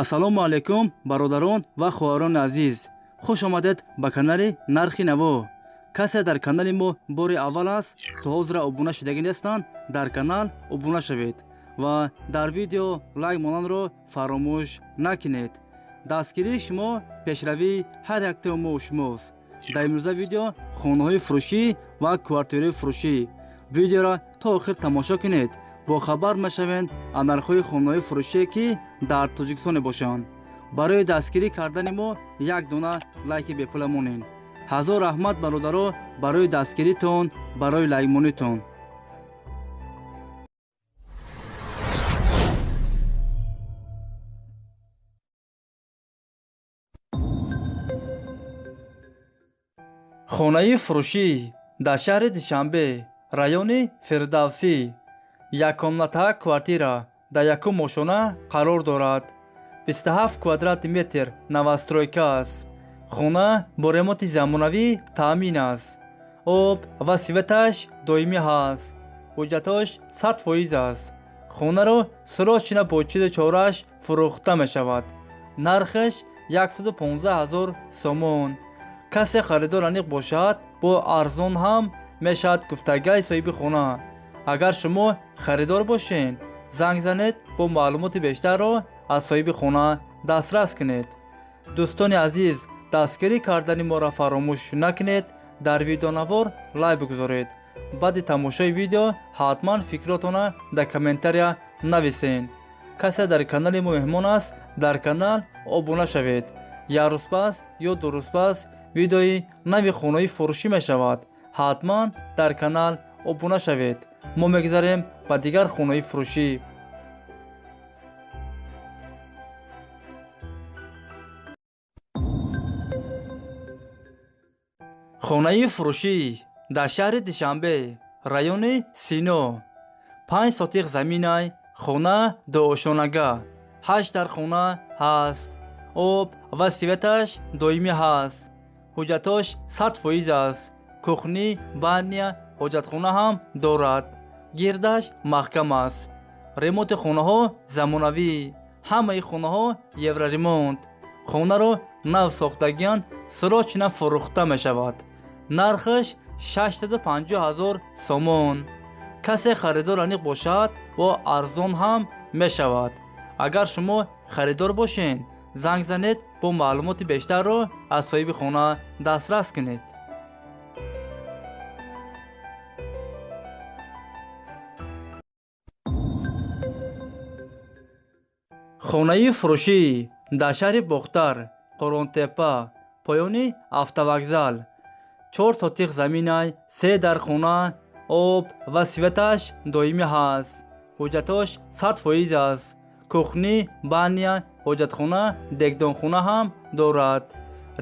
ассалому алайкум бародарон ва хоҳарони азиз, хуш омадед ба канали Нархи Наво. касе дар канали мо бори аввал аст, то ҳозира обуна шудаги нестанд, дар канал обуна шавед ва дар видео лайк монанро фаромӯш накунед. дастгирии шумо пешравии ҳар як таоми шумост. дар имрӯза видео Хонахои Фуруши ва квартираи фурӯшӣ. видеоро то охир тамошо кунед. бохабар мешавед аз нархҳои Хонахои Фурушие ки дар Тоҷикистон бошанд. барои дастгирӣ кардани мо як дона лайки бепула монед. ҳазор раҳмат бародаро барои дастгиритон, барои лайкмонитон. хонаи фурӯшӣ дар шаҳри Душанбе, райони Фирдавсӣ, яккомната квартира дар якум мошона қарор дорад. 27 квадрат метр новостройка аст. хона бо ремонти замонавӣ таъмин аст. об ва светаш доимӣ ҳаст. ҳуҷҷатош 100% аст. хонаро срочно бо чизи чорааш фурӯхта мешавад. нархаш 115 000 сомон. касе харидор аниқ бошад, бо арзон ҳам мешавад гуфтагии соҳиби хона. агар шумо харидор бошед, занг занед, бо маълумоти бештарро аз соҳиби хона дастрас кунед. дӯстони азиз, дастгирӣ кардани моро фаромӯш накунед. дар видеонавор лайк бигузоред. баъди тамошои видео ҳатман фикротона дар комментария нависед. касе дар канали мо меҳмон аст, дар канал обуна шавед. як рӯз пас ё ду рӯз пас видеои нави хонаи фурӯшӣ мешавад. ҳатман дар канал обуна шавед. мо мегузарем ба дигар хонаи фурӯшӣ. хонаи фурӯшӣ дар шаҳри Душанбе, райони Сино. 5 сотиқ заминай хона дуошонага. 8 дар хона ҳаст. об ва светаш доимӣ ҳаст. ҳуҷҷатош 100% аст. кухни, баня, ҳоҷатхона ҳам дорад. гирдаш маҳкам аст. ремонти хонаҳо замонавӣ. ҳамаи хонаҳо евроремонт. хонаро нав сохтагиан срочно фурӯхта мешавад. нархаш 650 000 сомон. касе харидор аниқ бошад, бо арзон ҳам мешавад. агар шумо харидор бошед, занг занед, бо маълумоти бештарро аз соҳиби хона дастрас кунед. хонаи фурӯшӣ дар шаҳри Бохтар, Курган-Тюбе, поёни автовокзал. 4 сотиқ заминай 3 дар хона. об ва светаш доимӣ ҳаст. ҳуҷҷатош 100% аст. кухни, баня, ҳоҷатхона, дегдонхона ҳам дорад.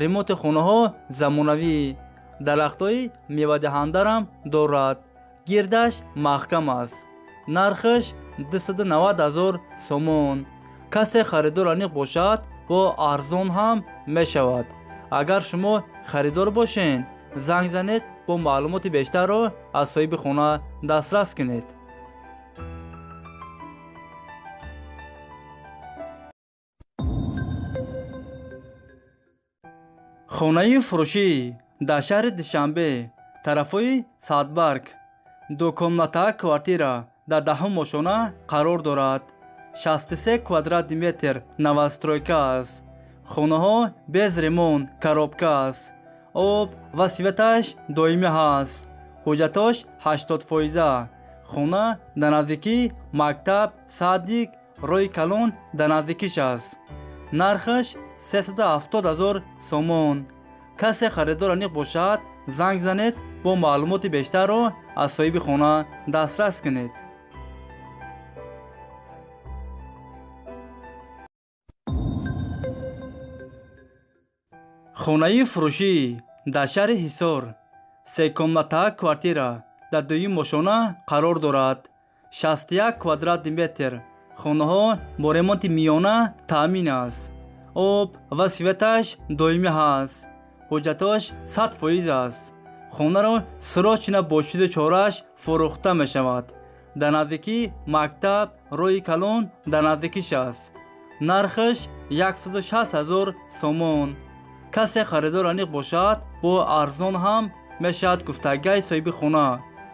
ремонти хонаҳо замонавӣ. дарахтҳои мевадиҳандарам дорад. гирдаш маҳкам аст. нархаш 290 000 сомон. касе харидор аниқ бошад, бо арзон ҳам мешавад. агар шумо харидор бошед, занг занед, бо маълумоти бештарро аз соҳиби хона дастрас кунед. хонаи фурӯшӣ дар шаҳри Душанбе, тарафҳои Садбарг. дукомната квартира дар 10 мошона қарор дорад. 63 квадрат метр новостройка аст. хонаҳо без ремонт, коробка аст. об ва светаш доимӣ ҳаст. ҳуҷҷатош 80%. хона дар наздикии мактаб, садик, роҳи калон дар наздикиш аст. нархаш 370 000 сомон. касе харидор аниқ бошад, занг занед, бо маълумоти бештарро аз соҳиби хона дастрас кунед. хонаи фурӯшӣ дар шаҳри Ҳисор, 3 комната квартира дар 2 мошона қарор дорад. 61 квадрат метр. хонаҳо бо ремонти миёна таъмин аст. об ва светаш доимӣ ҳаст. ҳуҷҷатош 100% аст. хонаро срочно бо чизи чорааш фурӯхта мешавад. дар наздикии мактаб, роҳи калон дар наздикиш аст. нархаш 160,000 сомон. касе харидор аниқ бошад бо арзон ҳам мешавад гуфтагии соҳиби хона.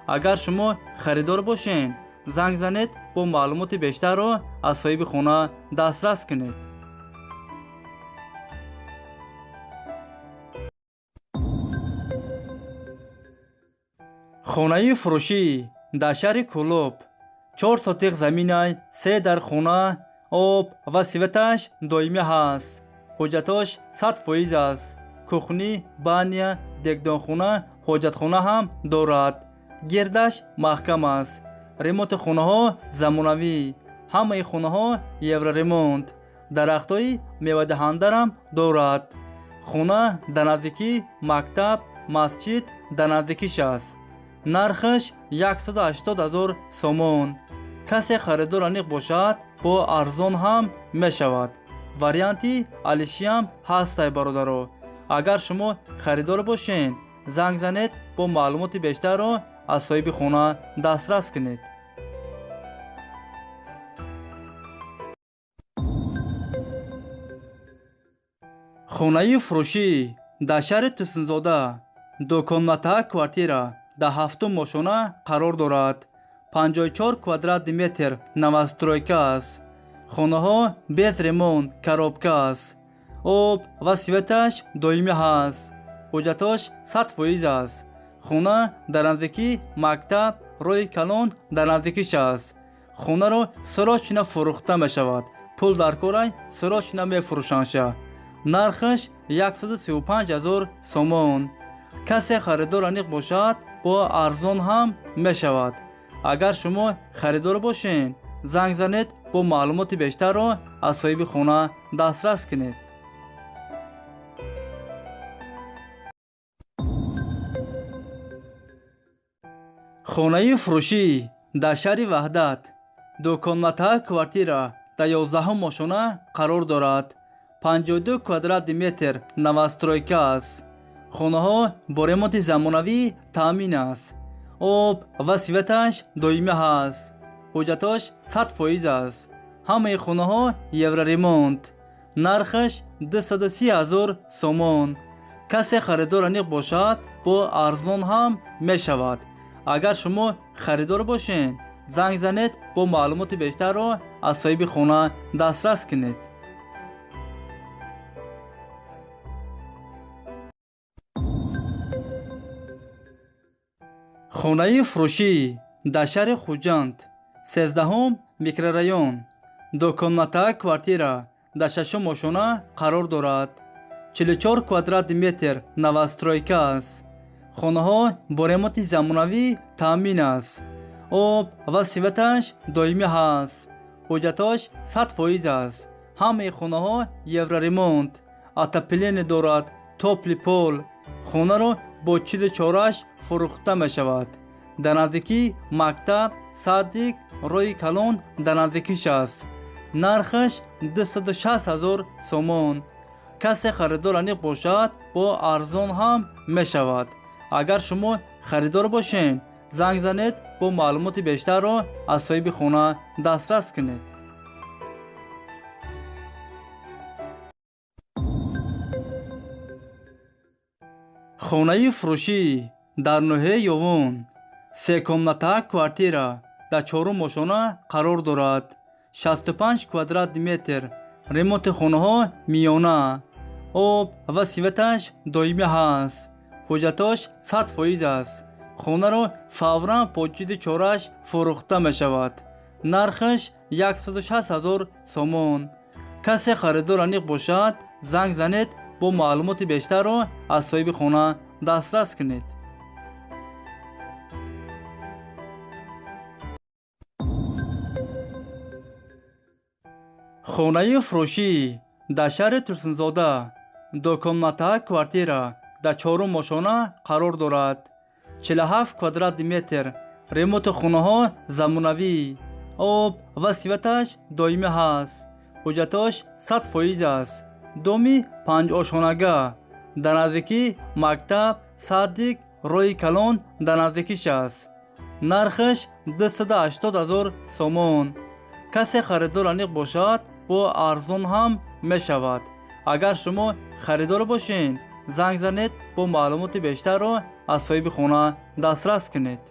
агар шумо харидор бошед, занг занед, бо маълумоти бештарро аз соҳиби хона дастрас кунед. хонаи фурушӣ дар шаҳри Кӯлоб 4 сотиқ заминай, 3 дар хона, об ва светаш доимӣ ҳаст. ҳуҷҷатош 100% аст. кухни, баня, дегдонхона, ҳоҷатхона ҳам дорад. гирдаш маҳкам аст. ремонти хонаҳо замонавӣ. ҳамаи хонаҳо евроремонт. дарахтҳои мевадиҳандарам дорад. хона дар наздикии мактаб, масҷид дар наздикиш аст. нархаш 180,000 сомон. касе харидор аниқ бошад, бо арзон ҳам мешавад. варианти алишиам ҳастай бародаро. агар шумо харидор бошед, занг занед, бо маълумоти бештарро аз соҳиби хона дастрас кунед. хонаи фурушӣ дар шаҳри Тусунзода дуконматаҳа квартира дар 7 мошона қарор дорад. 54 квадратный метр новостройка аст. хонаҳо без ремонт, коробка аст. об ва светаш доимӣ ҳаст. ҳуҷҷатош 100% аст. хона дар наздикии мактаб, роҳи калон дар наздикиш аст. хонаро срочно фурӯхта мешавад. пул дар корай срочно мефурӯшанша. нархаш 135,000 сомон. касе харидор аниқ бошад, бо арзон ҳам мешавад. агар шумо харидор бошед, занг занед, бо маълумоти бештарро аз соҳиби хона дастрас кунед. хонаи фурушӣ дар шаҳри Ваҳдат дуконматаҳа квартира дар 11 мошона қарор дорад. 52 квадратный метр новостройка аст. хонаҳо бо ремонти замонавӣ таъмин аст. об ва светаш доимӣ ҳаст. ҳуҷҷатош 100% аст. ҳамаи хонаҳо евроремонт. нархаш 230,000 сомон. касе харидор аниқ бошад, бо арзон ҳам мешавад. агар шумо харидор бошед, занг занед, бо маълумоти бештарро аз соҳиби хона дастрас кунед. хонаи фурушӣ дар шаҳри Худжанд 13 микрорайон дуконматаҳа квартира дар 6 мошона қарор дорад. 44 квадратный метр новостройка аст. хонаҳо бо ремонти замонавӣ таъмин аст. об ва светаш доимӣ ҳаст. ҳуҷҷатош 100% аст. ҳамаи хонаҳо евроремонт. отопление дорад, топли пол. хонаро бо чизи чораш фурӯхта мешавад. дар наздикии мактаб, садик, роҳи калон дар наздикиш аст. нархаш 260,000 сомон. касе харидор аниқ бошад, бо арзон ҳам мешавад. агар шумо харидор бошед, занг занед, бо маълумоти бештарро аз соҳиби хона дастрас кунед. хонаи фурушӣ дар ноҳияи Ёвон 3 комнатаҳа квартира дар 4 мошона қарор дорад. 65 квадратный метр. ремонти хонаҳо миёна. об ва светаш доимӣ ҳаст. ҳуҷҷатош 100% аст. хонаро фавран бо чизи чораш фурӯхта мешавад. нархаш 160,000 сомон. касе харидор аниқ бошад, занг занед, бо маълумоти бештарро аз соҳиби хона дастрас кунед. хонаи фурушӣ дар шаҳри Тусунзода дуконматаҳа квартира дар 4 мошона қарор дорад. 47 квадратный метр. ремонти хонаҳо замонавӣ. об ва светаш доимӣ ҳаст. ҳуҷҷатош 100% аст. доми 5 ошхонага. дар наздикии мактаб, садик, роҳи калон дар наздикиш аст. нархаш 280,000 сомон. касе харидор аниқ бошад, бо бо арзон ҳам мешавад. агар шумо харидор бошед, занг занед, бо маълумоти бештарро аз соҳиби хона дастрас кунед.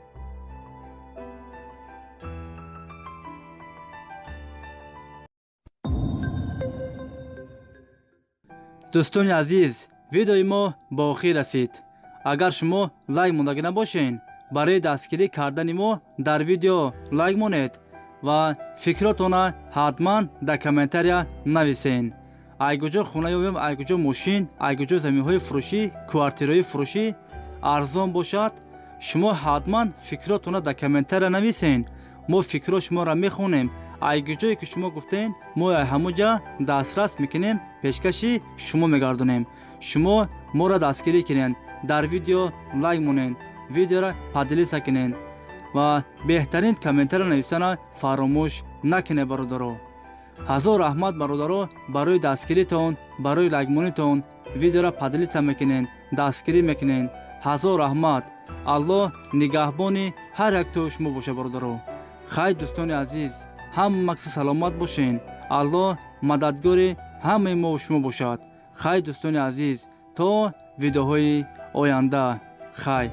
дӯстони азиз, видеои мо ба охир расид. агар шумо лайк мондагӣ набошед, барои дастгирӣ кардани мо дар видео лайк монед ва фикротона ҳатман дар комментария нависен. айгуҷо хона ёбем, айгуҷо мошин, айгуҷо заминҳои фурӯшӣ, квартираҳои фурӯшӣ арзон бошад, шумо ҳатман фикротона дар комментария нависен. мо фикро шуморо мехонем. айгуҷое ки шумо гуфтен, мо ҳамуҷа дастрас мекунем, пешкаши шумо мегардонем. шумо моро дастгирӣ кунед, дар видео лайк монед, видеоро падилиса кунед ва беҳтарин комментария нависана фаромӯш накунед. бародаро, ҳазор раҳмат бародаро, барои дастгиритон, барои лайкмонитон. видеоро падилиса мекунед, дастгирӣ мекунед. ҳазор раҳмат. аллоҳ нигаҳбони ҳар яктои шумо боша. бародаро, хай дӯстони азиз, ҳама макси саломат бошед. аллоҳ мададгори ҳамаи мо шумо бошад. хай дӯстони азиз, то видеоҳои оянда. хай.